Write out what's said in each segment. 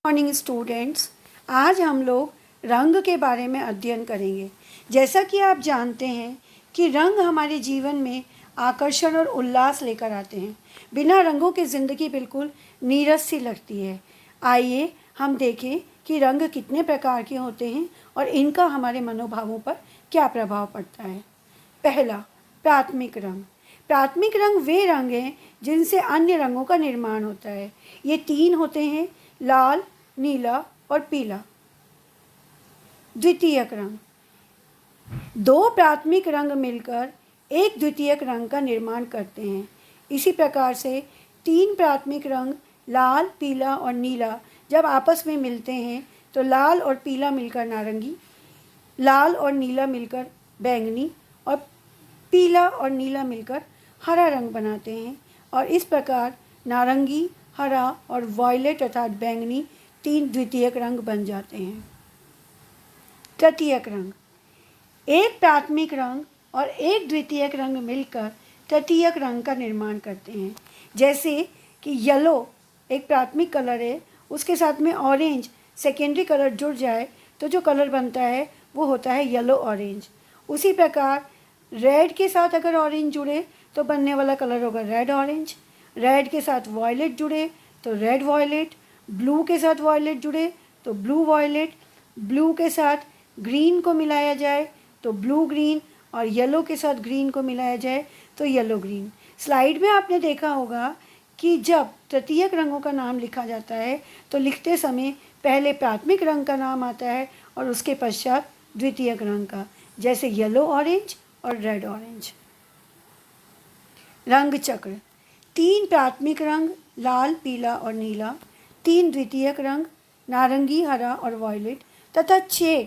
Morning students, आज हम लोग रंग के बारे में अध्ययन करेंगे। जैसा कि आप जानते हैं कि रंग हमारे जीवन में आकर्षण और उल्लास लेकर आते हैं। बिना रंगों की ज़िंदगी बिल्कुल नीरस सी लगती है। आइए हम देखें कि रंग कितने प्रकार के होते हैं और इनका हमारे मनोभावों पर क्या प्रभाव पड़ता है। पहला, प्राथमिक रंग। प्राथमिक रंग वे रंग हैं जिनसे अन्य रंगों का निर्माण होता है। ये तीन होते हैं: लाल, नीला और पीला। द्वितीयक रंग। दो प्राथमिक रंग मिलकर एक द्वितीयक रंग का निर्माण करते हैं। इसी प्रकार से तीन प्राथमिक रंग लाल, पीला और नीला जब आपस में मिलते हैं तो लाल और पीला मिलकर नारंगी, लाल और नीला मिलकर बैंगनी और पीला और नीला मिलकर हरा रंग बनाते हैं। और इस प्रकार नारंगी, हरा और वॉयलेट अर्थात बैंगनी तीन द्वितीयक रंग बन जाते हैं। तृतीयक रंग। एक प्राथमिक रंग और एक द्वितीयक रंग मिलकर तृतीयक रंग का निर्माण करते हैं। जैसे कि येलो एक प्राथमिक कलर है, उसके साथ में ऑरेंज सेकेंडरी कलर जुड़ जाए तो जो कलर बनता है वो होता है येलो ऑरेंज। उसी प्रकार रेड के साथ अगर ऑरेंज जुड़े तो बनने वाला कलर होगा रेड ऑरेंज। रेड के साथ वॉयलेट जुड़े तो रेड वॉयलेट। ब्लू के साथ वॉयलेट जुड़े तो ब्लू वॉयलेट। ब्लू के साथ ग्रीन को मिलाया जाए तो ब्लू ग्रीन, और येलो के साथ ग्रीन को मिलाया जाए तो येलो ग्रीन। स्लाइड में आपने देखा होगा कि जब तृतीयक रंगों का नाम लिखा जाता है तो लिखते समय पहले प्राथमिक रंग का नाम आता है और उसके पश्चात द्वितीयक रंग का, जैसे येलो ऑरेंज और रेड ऑरेंज। रंग चक्र। तीन प्राथमिक रंग लाल, पीला और नीला, तीन द्वितीयक रंग नारंगी, हरा और वॉयलेट तथा 6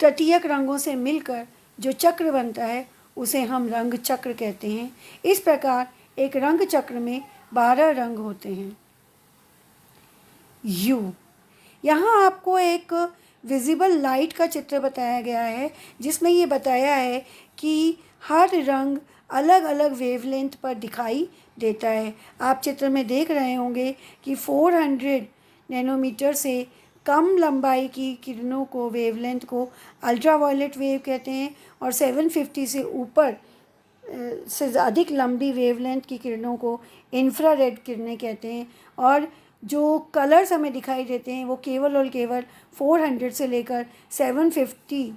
तृतीयक रंगों से मिलकर जो चक्र बनता है उसे हम रंग चक्र कहते हैं। इस प्रकार एक रंग चक्र में 12 रंग होते हैं। यू। यहाँ आपको एक विजिबल लाइट का चित्र बताया गया है जिसमें ये बताया है कि हर रंग अलग अलग वेवलेंथ पर दिखाई देता है। आप चित्र में देख रहे होंगे कि 400 नैनोमीटर से कम लंबाई की किरणों को, वेवलेंथ को अल्ट्रावायलेट वेव कहते हैं और 750 से ऊपर से अधिक लंबी वेवलेंथ की किरणों को इंफ्रारेड किरणें कहते हैं। और जो कलर्स हमें दिखाई देते हैं वो केवल और केवल 400 से लेकर 750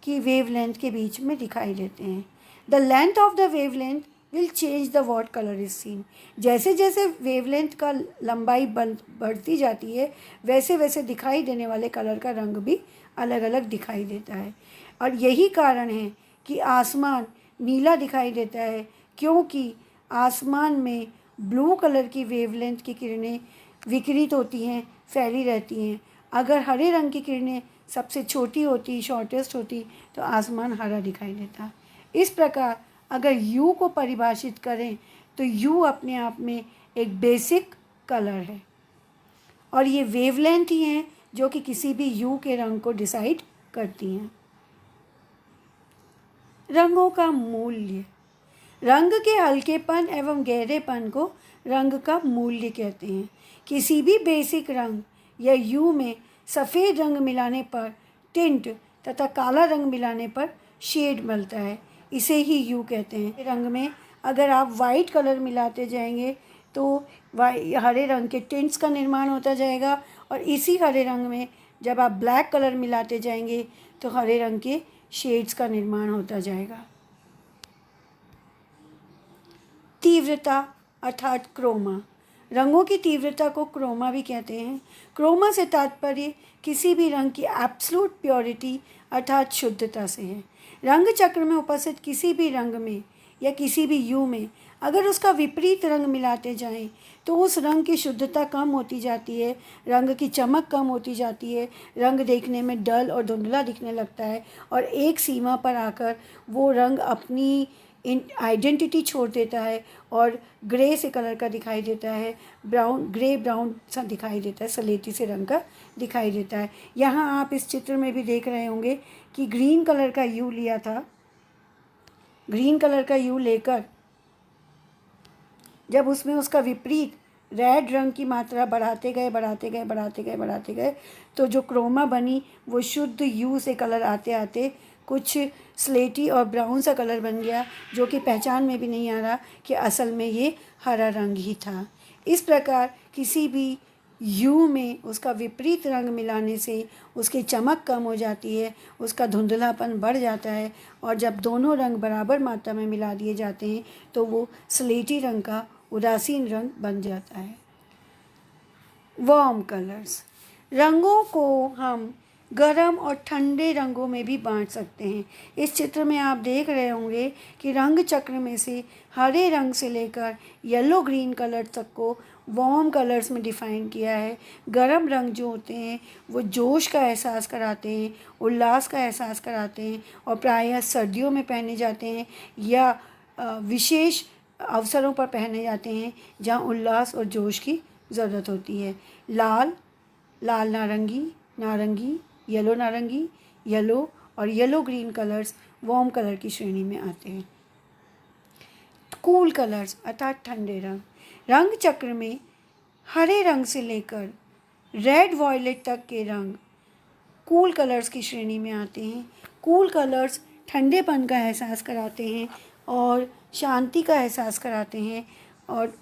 की वेवलेंथ के बीच में दिखाई देते हैं। The length of the wavelength will change the what colour is seen. जैसे जैसे वेवलेंथ का लंबाई बढ़ती जाती है वैसे वैसे दिखाई देने वाले कलर का रंग भी अलग अलग दिखाई देता है। और यही कारण है कि आसमान नीला दिखाई देता है, क्योंकि आसमान में ब्लू कलर की वेवलेंथ की किरणें विकिरित होती हैं, फैली रहती हैं। अगर हरे रंग की किरणें सबसे छोटी होती, शॉर्टेस्ट होती, तो आसमान हरा दिखाई देता। इस प्रकार अगर यू को परिभाषित करें तो यू अपने आप में एक बेसिक कलर है और ये वेवलेंथ ही हैं जो कि किसी भी यू के रंग को डिसाइड करती हैं। रंगों का मूल्य। रंग के हल्केपन एवं गहरेपन को रंग का मूल्य कहते हैं। किसी भी बेसिक रंग या यू में सफ़ेद रंग मिलाने पर टिंट तथा काला रंग मिलाने पर शेड मिलता है, इसे ही यू कहते हैं। रंग में अगर आप वाइट कलर मिलाते जाएंगे तो हरे रंग के टिंट्स का निर्माण होता जाएगा, और इसी हरे रंग में जब आप ब्लैक कलर मिलाते जाएंगे तो हरे रंग के शेड्स का निर्माण होता जाएगा। तीव्रता अर्थात क्रोमा। रंगों की तीव्रता को क्रोमा भी कहते हैं। क्रोमा से तात्पर्य किसी भी रंग की एब्सोल्यूट प्योरिटी अर्थात शुद्धता से है। रंग चक्र में उपस्थित किसी भी रंग में या किसी भी यू में अगर उसका विपरीत रंग मिलाते जाएं तो उस रंग की शुद्धता कम होती जाती है, रंग की चमक कम होती जाती है, रंग देखने में डल और धुंधला दिखने लगता है और एक सीमा पर आकर वो रंग अपनी आइडेंटिटी छोड़ देता है और ग्रे से कलर का दिखाई देता है, ग्रे ब्राउन सा दिखाई देता है, सलेटी से रंग का दिखाई देता है। यहाँ आप इस चित्र में भी देख रहे होंगे कि ग्रीन कलर का यू लिया था। ग्रीन कलर का यू लेकर जब उसमें उसका विपरीत रेड रंग की मात्रा बढ़ाते गए तो जो क्रोमा बनी वो शुद्ध ह्यू से कलर आते आते कुछ स्लेटी और ब्राउन सा कलर बन गया, जो कि पहचान में भी नहीं आ रहा कि असल में ये हरा रंग ही था। इस प्रकार किसी भी ह्यू में उसका विपरीत रंग मिलाने से उसकी चमक कम हो जाती है, उसका धुंधलापन बढ़ जाता है, और जब दोनों रंग बराबर मात्रा में मिला दिए जाते हैं तो वो स्लेटी रंग का उदासीन रंग बन जाता है। वार्म कलर्स, रंगों को हम गर्म और ठंडे रंगों में भी बांट सकते हैं। इस चित्र में आप देख रहे होंगे कि रंग चक्र में से हरे रंग से लेकर येलो ग्रीन कलर तक को वार्म कलर्स में डिफ़ाइन किया है। गर्म रंग जो होते हैं वो जोश का एहसास कराते हैं, उल्लास का एहसास कराते हैं, और प्रायः सर्दियों में पहने जाते हैं या विशेष अवसरों पर पहने जाते हैं जहाँ उल्लास और जोश की ज़रूरत होती है। लाल, लाल नारंगी, नारंगी, येलो नारंगी, येलो और yellow green colours warm colour की श्रेणी में आते हैं। कूल कलर्स अर्थात ठंडे रंग, रंग चक्र में हरे रंग से लेकर रेड वॉयलेट तक के रंग कूल कलर्स की श्रेणी में आते हैं। कूल कलर्स ठंडेपन का एहसास कराते हैं और शांति का एहसास कराते हैं, और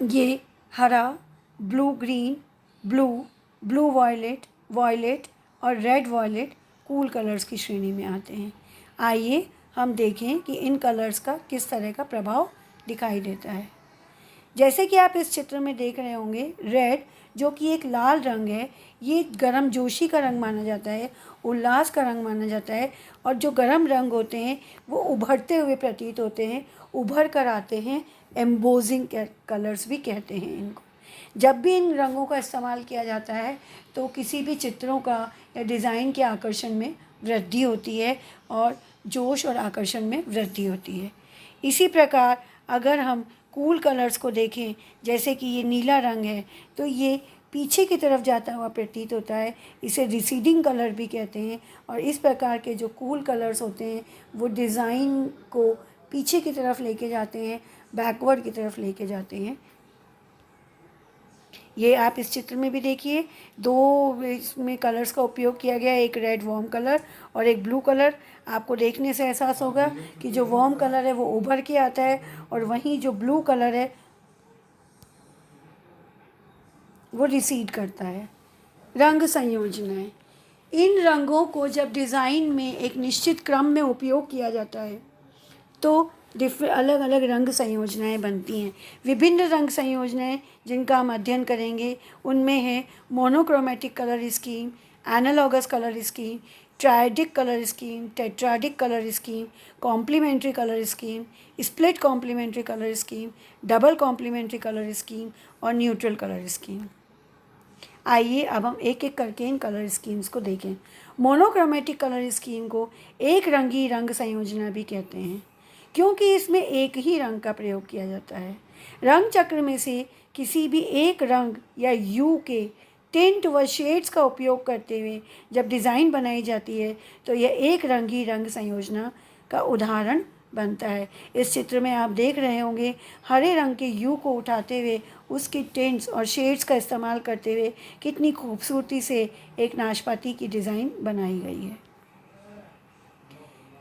ये हरा, blue green, blue violet, violet और रेड वॉयलेट कूल कलर्स की श्रेणी में आते हैं। आइए हम देखें कि इन कलर्स का किस तरह का प्रभाव दिखाई देता है। जैसे कि आप इस चित्र में देख रहे होंगे, रेड जो कि एक लाल रंग है, ये गर्म जोशी का रंग माना जाता है, उल्लास का रंग माना जाता है, और जो गर्म रंग होते हैं वो उभरते हुए प्रतीत होते हैं, उभर कर आते हैं, एम्बोजिंग कलर्स भी कहते हैं इनको। जब भी इन रंगों का इस्तेमाल किया जाता है तो किसी भी चित्रों का या डिज़ाइन के आकर्षण में वृद्धि होती है और जोश और आकर्षण में वृद्धि होती है। इसी प्रकार अगर हम कूल कलर्स को देखें, जैसे कि ये नीला रंग है, तो ये पीछे की तरफ जाता हुआ प्रतीत होता है, इसे रिसीडिंग कलर भी कहते हैं। और इस प्रकार के जो कूल कलर्स होते हैं वो डिज़ाइन को पीछे की तरफ लेके जाते हैं, बैकवर्ड की तरफ लेके जाते हैं। ये आप इस चित्र में भी देखिए, दो इसमें कलर्स का उपयोग किया गया है, एक रेड वार्म कलर और एक ब्लू कलर। आपको देखने से एहसास होगा कि जो वार्म कलर है वो उभर के आता है, और वहीं जो ब्लू कलर है वो रिसीड करता है। रंग संयोजनाएं, इन रंगों को जब डिज़ाइन में एक निश्चित क्रम में उपयोग किया जाता है तो अलग अलग रंग संयोजनाएं बनती हैं। विभिन्न रंग संयोजनाएं जिनका हम अध्ययन करेंगे उनमें है monochromatic colour scheme, analogous colour scheme, triadic colour scheme, tetradic colour scheme, complementary colour scheme, split complementary colour scheme, double complementary colour scheme और न्यूट्रल कलर स्कीम। आइए अब हम एक एक करके इन कलर स्कीम्स को देखें। मोनोक्रोमेटिक कलर स्कीम को एक रंगी रंग संयोजना भी कहते हैं, क्योंकि इसमें एक ही रंग का प्रयोग किया जाता है। रंग चक्र में से किसी भी एक रंग या ह्यू के टिंट व शेड्स का उपयोग करते हुए जब डिज़ाइन बनाई जाती है तो यह एक रंगी रंग संयोजना का उदाहरण बनता है। इस चित्र में आप देख रहे होंगे, हरे रंग के ह्यू को उठाते हुए उसके टिंट्स और शेड्स का इस्तेमाल करते हुए कितनी खूबसूरती से एक नाशपाती की डिज़ाइन बनाई गई है।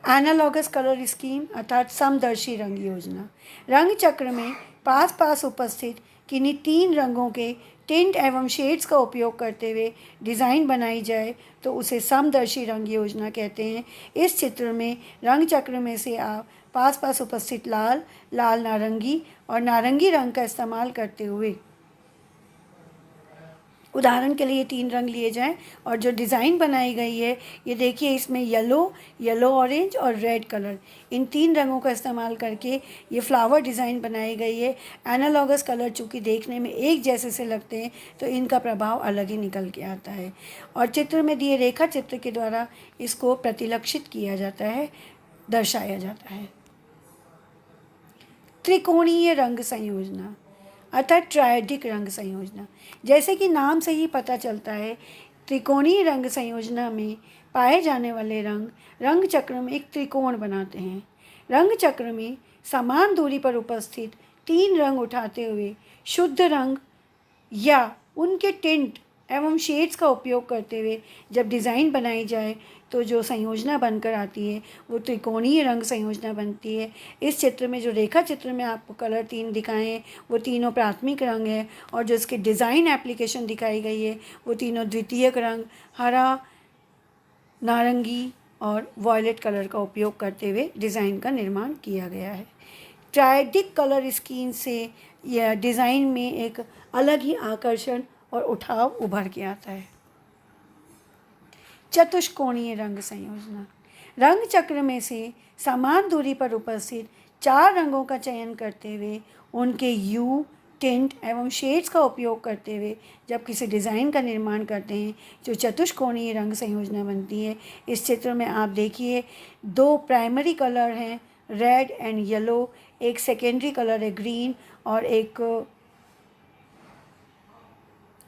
एनालॉगस कलर स्कीम अर्थात समदर्शी रंग योजना, रंग चक्र में पास पास उपस्थित किन्हीं तीन रंगों के टिंट एवं शेड्स का उपयोग करते हुए डिज़ाइन बनाई जाए तो उसे समदर्शी रंग योजना कहते हैं। इस चित्र में रंग चक्र में से आप पास पास उपस्थित लाल, लाल नारंगी और नारंगी रंग का इस्तेमाल करते हुए, उदाहरण के लिए तीन रंग लिए जाएं और जो डिज़ाइन बनाई गई है ये देखिए, इसमें येलो ऑरेंज और रेड कलर, इन तीन रंगों का इस्तेमाल करके ये फ्लावर डिज़ाइन बनाई गई है। एनालॉगस कलर चूँकि देखने में एक जैसे से लगते हैं तो इनका प्रभाव अलग ही निकल के आता है, और चित्र में दिए रेखा चित्र के द्वारा इसको प्रतिलक्षित किया जाता है, दर्शाया जाता है। त्रिकोणीय रंग संयोजना अर्थात ट्रायडिक रंग संयोजना, जैसे कि नाम से ही पता चलता है, त्रिकोणीय रंग संयोजना में पाए जाने वाले रंग रंग चक्र में एक त्रिकोण बनाते हैं। रंग चक्र में समान दूरी पर उपस्थित तीन रंग उठाते हुए शुद्ध रंग या उनके टिंट एवं शेड्स का उपयोग करते हुए जब डिज़ाइन बनाई जाए तो जो संयोजना बनकर आती है वो त्रिकोणीय रंग संयोजना बनती है। इस चित्र में जो रेखा चित्र में आपको कलर तीन दिखाए हैं वो तीनों प्राथमिक रंग है, और जो इसके डिज़ाइन एप्लीकेशन दिखाई गई है वो तीनों द्वितीयक रंग हरा, नारंगी और वॉयलेट कलर का उपयोग करते हुए डिज़ाइन का निर्माण किया गया है। ट्रायडिक कलर स्कीम से यह डिज़ाइन में एक अलग ही आकर्षण और उठाव उभर के आता है। चतुष्कोणीय रंग संयोजना। रंग चक्र में से समान दूरी पर उपस्थित चार रंगों का चयन करते हुए उनके ह्यू, टिंट एवं शेड्स का उपयोग करते हुए जब किसी डिज़ाइन का निर्माण करते हैं जो चतुष्कोणीय रंग संयोजना बनती है। इस चित्र में आप देखिए दो प्राइमरी कलर हैं रेड एंड येलो, एक सेकेंडरी कलर है ग्रीन और एक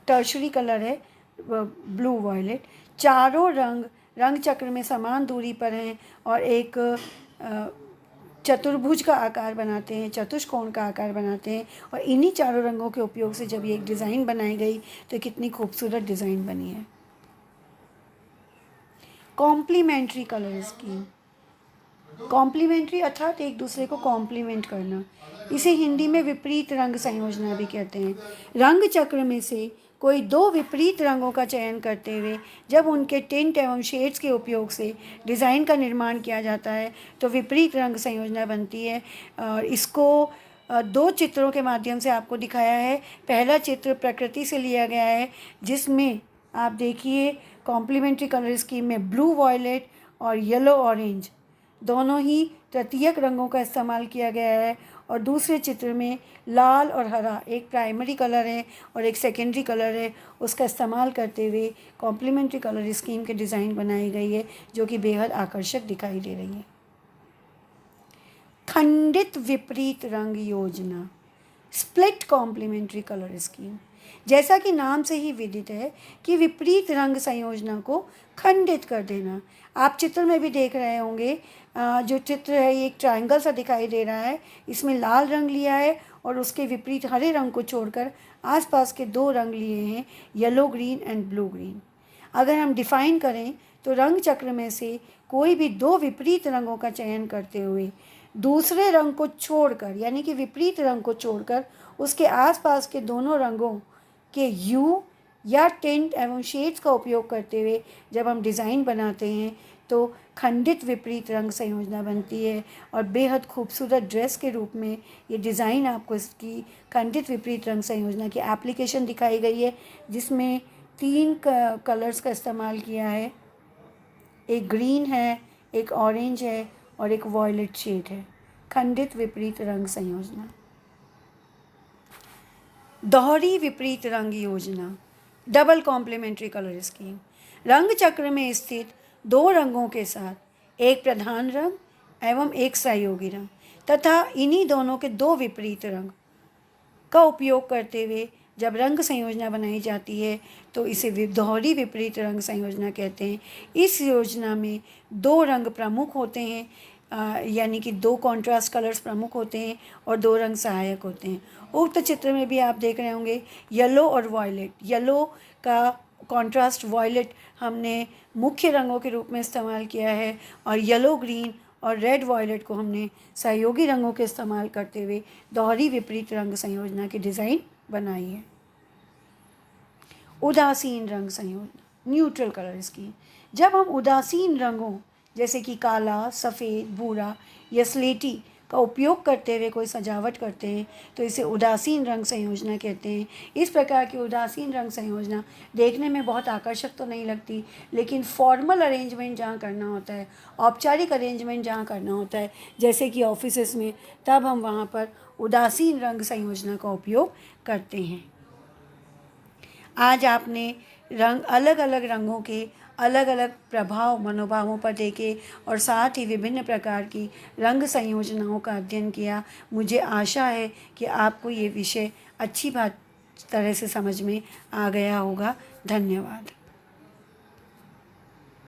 टर्शरी कलर है ब्लू वॉयलेट। चारों रंग चक्र में समान दूरी पर हैं और एक चतुर्भुज का आकार बनाते हैं, चतुष्कोण का आकार बनाते हैं, और इन्हीं चारों रंगों के उपयोग से जब ये एक डिज़ाइन बनाई गई तो कितनी खूबसूरत डिज़ाइन बनी है। Complementary colour scheme. कॉम्प्लीमेंट्री अर्थात एक दूसरे को कॉम्प्लीमेंट करना, इसे हिंदी में विपरीत रंग संयोजना भी कहते हैं। रंग चक्र में से कोई दो विपरीत रंगों का चयन करते हुए जब उनके टिंट एवं शेड्स के उपयोग से डिज़ाइन का निर्माण किया जाता है तो विपरीत रंग संयोजना बनती है। और इसको दो चित्रों के माध्यम से आपको दिखाया है। पहला चित्र प्रकृति से लिया गया है जिसमें आप देखिए कॉम्प्लीमेंट्री कलर स्कीम में ब्लू वॉयलेट और येलो ऑरेंज दोनों ही तृतीयक रंगों का इस्तेमाल किया गया है, और दूसरे चित्र में लाल और हरा एक प्राइमरी कलर है और एक सेकेंडरी कलर है, उसका इस्तेमाल करते हुए कॉम्प्लीमेंट्री कलर स्कीम के डिज़ाइन बनाई गई है जो कि बेहद आकर्षक दिखाई दे रही है। खंडित विपरीत रंग योजना, स्प्लिट कॉम्प्लीमेंट्री कलर स्कीम। जैसा कि नाम से ही विदित है कि विपरीत रंग संयोजना को खंडित कर देना। आप चित्र में भी देख रहे होंगे, जो चित्र है ये एक ट्रायंगल सा दिखाई दे रहा है। इसमें लाल रंग लिया है और उसके विपरीत हरे रंग को छोड़कर आसपास के दो रंग लिए हैं, yellow green and blue green. अगर हम डिफ़ाइन करें तो रंग चक्र में से कोई भी दो विपरीत रंगों का चयन करते हुए दूसरे रंग को छोड़कर, यानी कि विपरीत रंग को छोड़कर उसके आसपास के दोनों रंगों के ह्यू या टिंट एवं शेड्स का उपयोग करते हुए जब हम डिज़ाइन बनाते हैं तो खंडित विपरीत रंग संयोजना बनती है, और बेहद खूबसूरत ड्रेस के रूप में ये डिज़ाइन आपको इसकी खंडित विपरीत रंग संयोजना की एप्लीकेशन दिखाई गई है जिसमें तीन कलर्स का इस्तेमाल किया है। एक ग्रीन है, एक ऑरेंज है और एक वॉयलेट शेड है। खंडित विपरीत रंग संयोजना। दोहरी विपरीत रंग योजना, डबल कॉम्प्लीमेंट्री कलर स्कीम। रंग चक्र में स्थित दो रंगों के साथ एक प्रधान रंग एवं एक सहयोगी रंग तथा इन्हीं दोनों के दो विपरीत रंग का उपयोग करते हुए जब रंग संयोजना बनाई जाती है तो इसे दोहरी विपरीत रंग संयोजना कहते हैं। इस योजना में दो रंग प्रमुख होते हैं, यानी कि दो कॉन्ट्रास्ट कलर्स प्रमुख होते हैं और दो रंग सहायक होते हैं। उक्त चित्र में भी आप देख रहे होंगे येलो और वॉयलेट। येलो का कॉन्ट्रास्ट वॉयलेट हमने मुख्य रंगों के रूप में इस्तेमाल किया है और येलो ग्रीन और रेड वॉयलेट को हमने सहयोगी रंगों के इस्तेमाल करते हुए दोहरी विपरीत रंग संयोजना की डिज़ाइन बनाई है। उदासीन रंग संयोजना, न्यूट्रल कलर स्कीम। जब हम उदासीन रंगों जैसे कि काला, सफ़ेद, भूरा या स्लेटी का उपयोग करते हुए कोई सजावट करते हैं तो इसे उदासीन रंग संयोजना कहते हैं। इस प्रकार की उदासीन रंग संयोजना देखने में बहुत आकर्षक तो नहीं लगती, लेकिन फॉर्मल अरेंजमेंट जहाँ करना होता है, औपचारिक अरेंजमेंट जहाँ करना होता है जैसे कि ऑफिसेस में, तब हम वहाँ पर उदासीन रंग संयोजना का उपयोग करते हैं। आज आपने अलग अलग रंगों के अलग अलग प्रभाव मनोभावों पर देखे और साथ ही विभिन्न प्रकार की रंग संयोजनाओं का अध्ययन किया। मुझे आशा है कि आपको ये विषय अच्छी तरह से समझ में आ गया होगा। धन्यवाद।